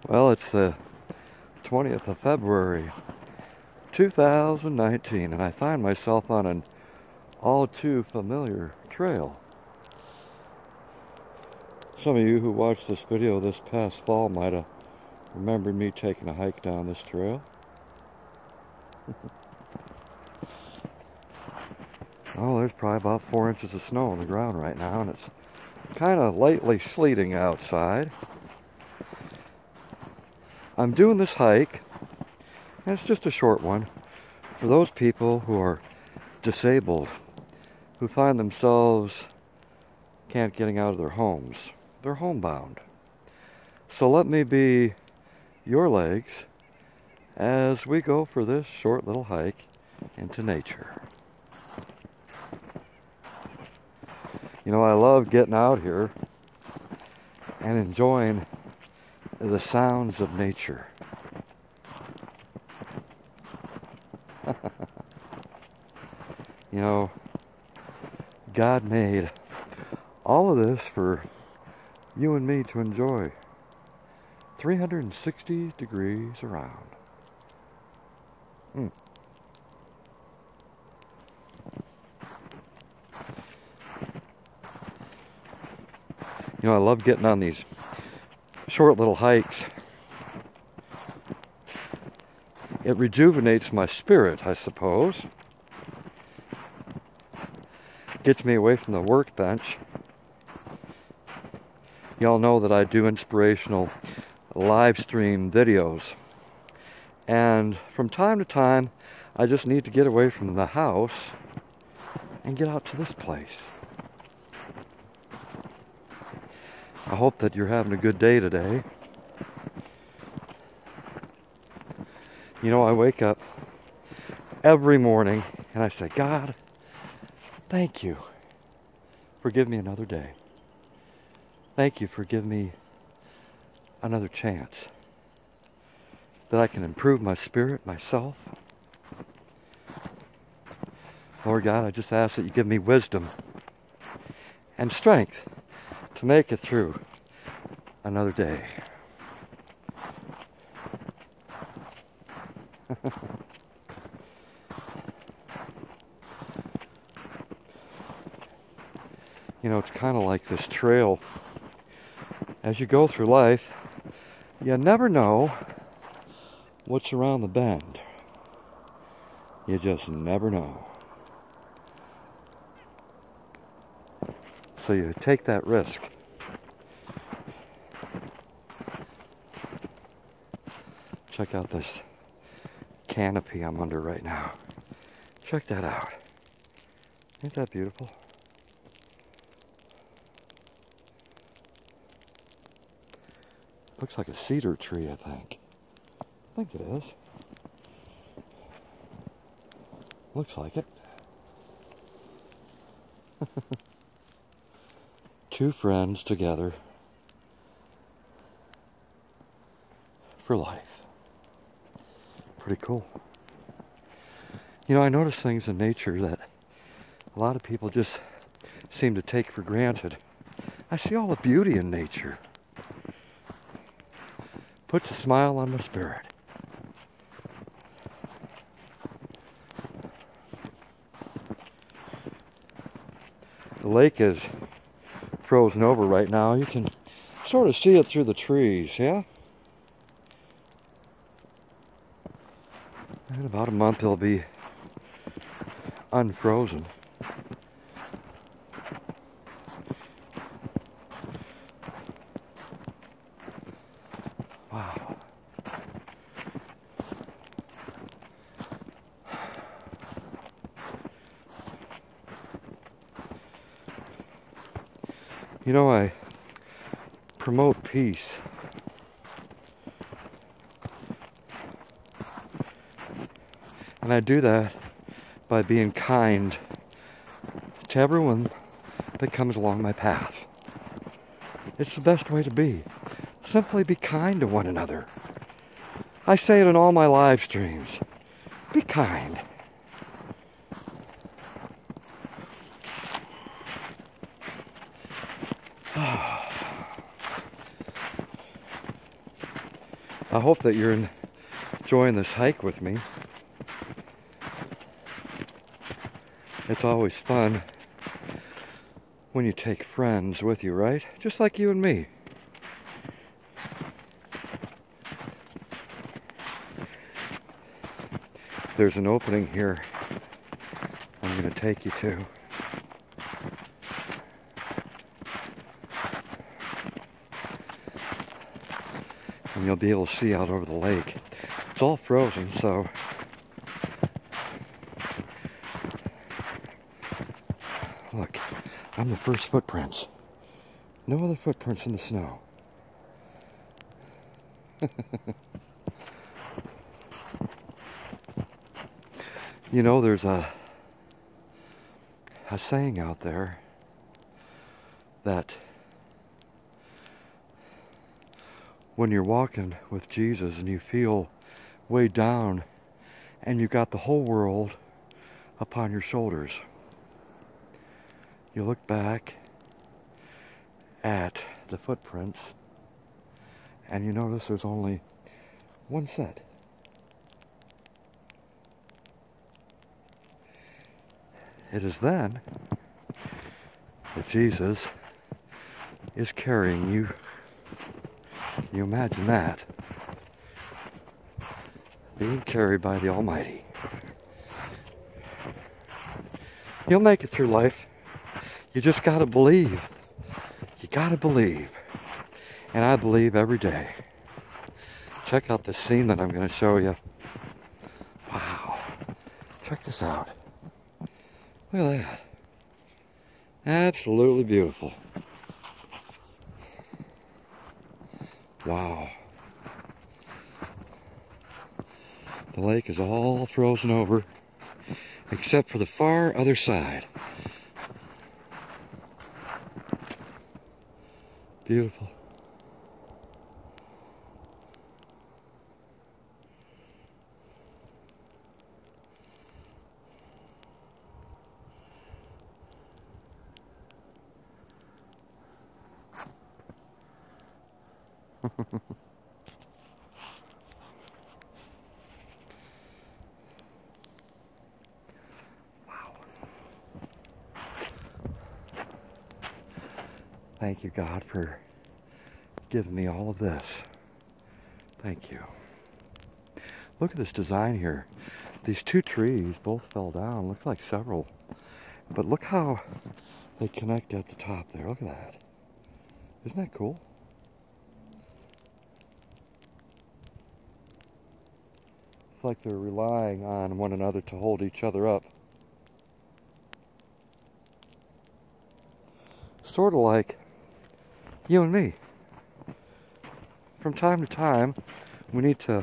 Well, it's the 20th of February, 2019, and I find myself on an all too familiar trail. Some of you who watched this video this past fall might have remembered me taking a hike down this trail. Oh, there's probably about 4 inches of snow on the ground right now, and it's kind of lightly sleeting outside. I'm doing this hike, and it's just a short one, for those people who are disabled, who find themselves can't getting out of their homes. They're homebound. So let me be your legs as we go for this short little hike into nature. You know, I love getting out here and enjoying the sounds of nature. You know, God made all of this for you and me to enjoy. 360 degrees around. You know, I love getting on these short little hikes. It rejuvenates my spirit, I suppose. Gets me away from the workbench. Y'all know that I do inspirational live stream videos. And from time to time, I just need to get away from the house and get out to this place. I hope that you're having a good day today. You know, I wake up every morning and I say, God, thank you for giving me another day. Thank you for giving me another chance that I can improve my spirit, myself. Lord God, I just ask that you give me wisdom and strength to make it through another day. You know, it's kind of like this trail. As you go through life, you never know what's around the bend. You just never know. So you take that risk. Check out this canopy I'm under right now. Check that out. Ain't that beautiful? Looks like a cedar tree, I think. I think it is. Looks like it. Two friends together for life. Pretty cool. You know, I notice things in nature that a lot of people just seem to take for granted. I see all the beauty in nature. Puts a smile on my spirit. The lake is frozen over right now. You can sort of see it through the trees, yeah? In about a month it'll be unfrozen. Wow. You know, I promote peace. And I do that by being kind to everyone that comes along my path. It's the best way to be. Simply be kind to one another. I say it in all my live streams. Be kind. I hope that you're enjoying this hike with me. It's always fun when you take friends with you, right? Just like you and me. There's an opening here I'm going to take you to. And you'll be able to see out over the lake. It's all frozen, so look, I'm the first footprints. No other footprints in the snow. You know, there's a saying out there that when you're walking with Jesus and you feel way down and you got the whole world upon your shoulders, you look back at the footprints and you notice there's only one set. It is then that Jesus is carrying you. Can you imagine that? Being carried by the Almighty. You'll make it through life. You just gotta believe. You gotta believe. And I believe every day. Check out this scene that I'm gonna show you. Wow. Check this out. Look at that. Absolutely beautiful. Wow. The lake is all frozen over, except for the far other side. Beautiful. Wow. Thank you, God, for giving me all of this. Thank you. Look at this design here. These two trees both fell down. Looks like several. But look how they connect at the top there. Look at that. Isn't that cool? It's like they're relying on one another to hold each other up. Sort of like you and me. From time to time, we need to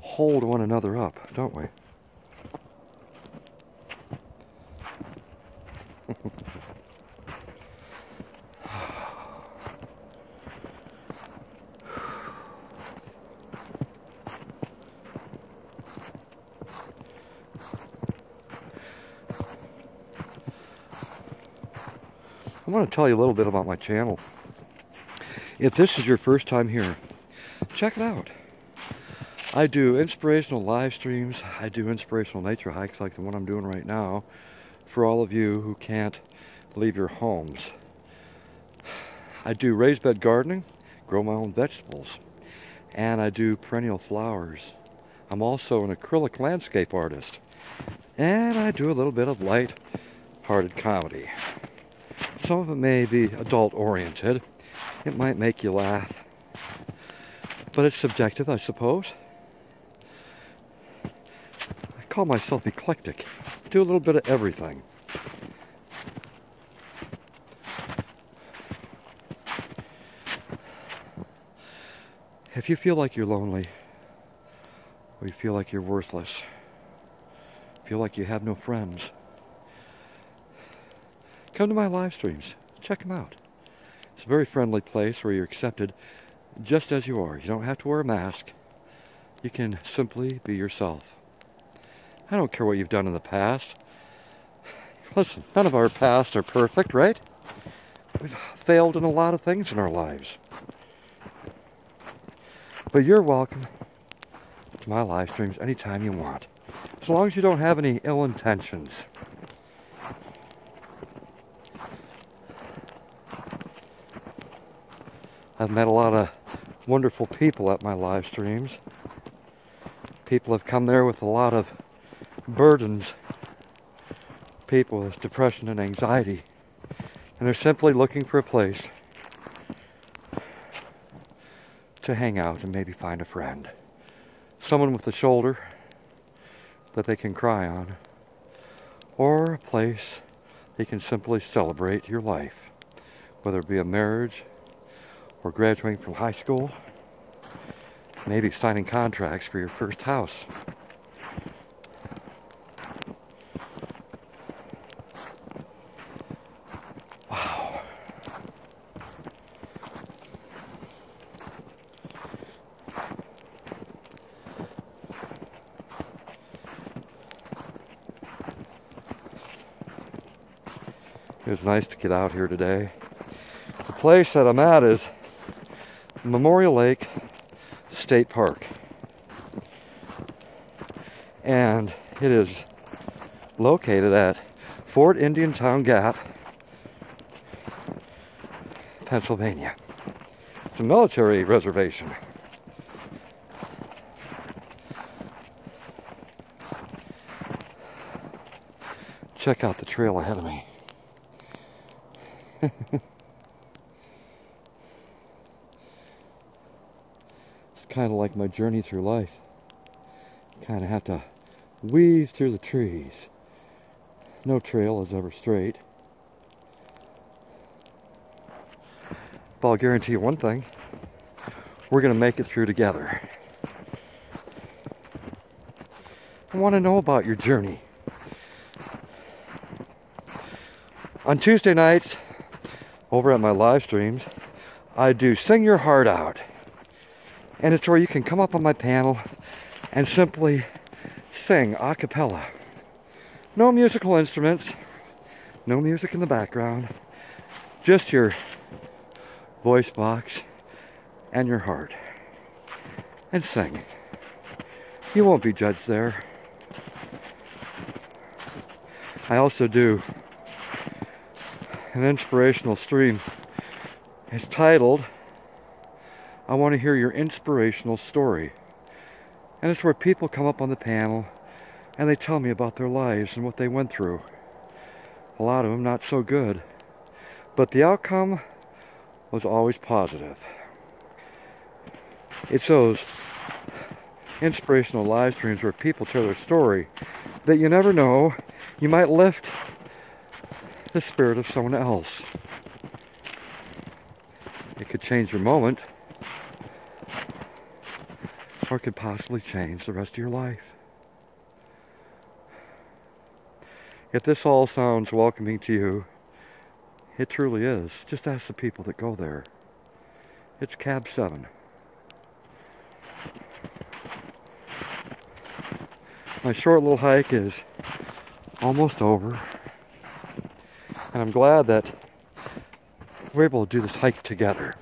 hold one another up, don't we? I want to tell you a little bit about my channel. If this is your first time here, check it out. I do inspirational live streams. I do inspirational nature hikes like the one I'm doing right now for all of you who can't leave your homes. I do raised bed gardening, grow my own vegetables, and I do perennial flowers. I'm also an acrylic landscape artist, and I do a little bit of light-hearted comedy. Some of it may be adult-oriented. It might make you laugh, but it's subjective, I suppose. I call myself eclectic. I do a little bit of everything. If you feel like you're lonely, or you feel like you're worthless, feel like you have no friends, come to my live streams. Check them out. It's a very friendly place where you're accepted just as you are. You don't have to wear a mask. You can simply be yourself. I don't care what you've done in the past. Listen, none of our pasts are perfect, right? We've failed in a lot of things in our lives. But you're welcome to my live streams anytime you want, as long as you don't have any ill intentions. I've met a lot of wonderful people at my live streams. People have come there with a lot of burdens. People with depression and anxiety. And they're simply looking for a place to hang out and maybe find a friend. Someone with a shoulder that they can cry on. Or a place they can simply celebrate your life. Whether it be a marriage, or graduating from high school, maybe signing contracts for your first house. Wow. It was nice to get out here today. The place that I'm at is Memorial Lake State Park, and it is located at Fort Indiantown Gap, Pennsylvania. It's a military reservation. Check out the trail ahead of me. Kind of like my journey through life. Kind of have to weave through the trees. No trail is ever straight. But I'll guarantee you one thing. We're going to make it through together. I want to know about your journey. On Tuesday nights, over at my live streams, I do Sing Your Heart Out. And it's where you can come up on my panel and simply sing a cappella. No musical instruments, no music in the background, just your voice box and your heart. And sing. You won't be judged there. I also do an inspirational stream. It's titled, I want to hear your inspirational story. And it's where people come up on the panel and they tell me about their lives and what they went through. A lot of them not so good. But the outcome was always positive. It's those inspirational live streams where people tell their story that you never know, you might lift the spirit of someone else. It could change your moment, or it could possibly change the rest of your life. If this all sounds welcoming to you, it truly is. Just ask the people that go there. It's Cab 7. My short little hike is almost over. And I'm glad that we're able to do this hike together.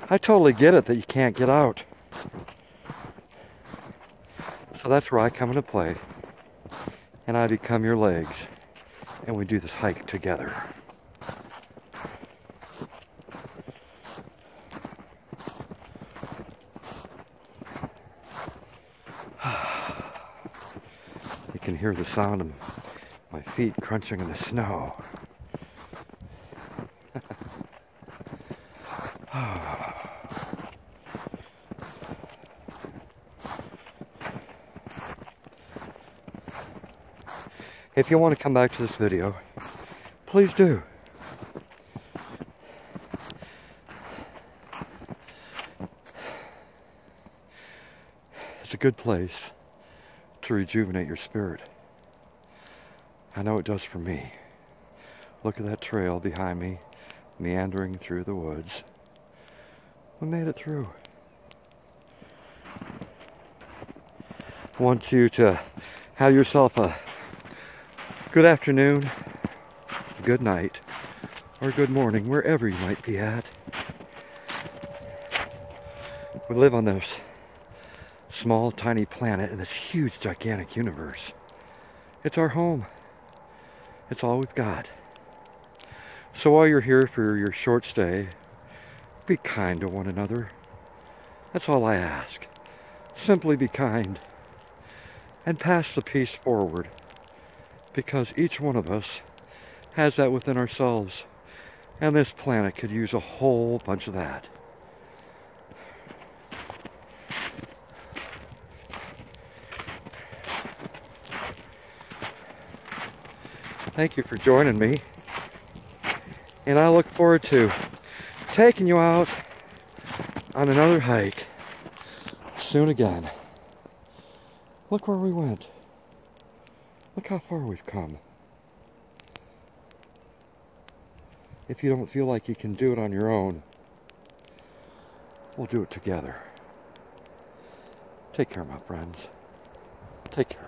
I totally get it that you can't get out. So that's where I come into play. And I become your legs. And we do this hike together. You can hear the sound of my feet crunching in the snow. If you want to come back to this video, please do. It's a good place to rejuvenate your spirit. I know it does for me. Look at that trail behind me, meandering through the woods. We made it through. I want you to have yourself a good afternoon, good night, or good morning, wherever you might be at. We live on this small, tiny planet in this huge, gigantic universe. It's our home. It's all we've got. So while you're here for your short stay, be kind to one another. That's all I ask. Simply be kind and pass the peace forward, because each one of us has that within ourselves, and this planet could use a whole bunch of that. Thank you for joining me, and I look forward to taking you out on another hike soon again. Look where we went. Look how far we've come. If you don't feel like you can do it on your own, we'll do it together. Take care, my friends. Take care.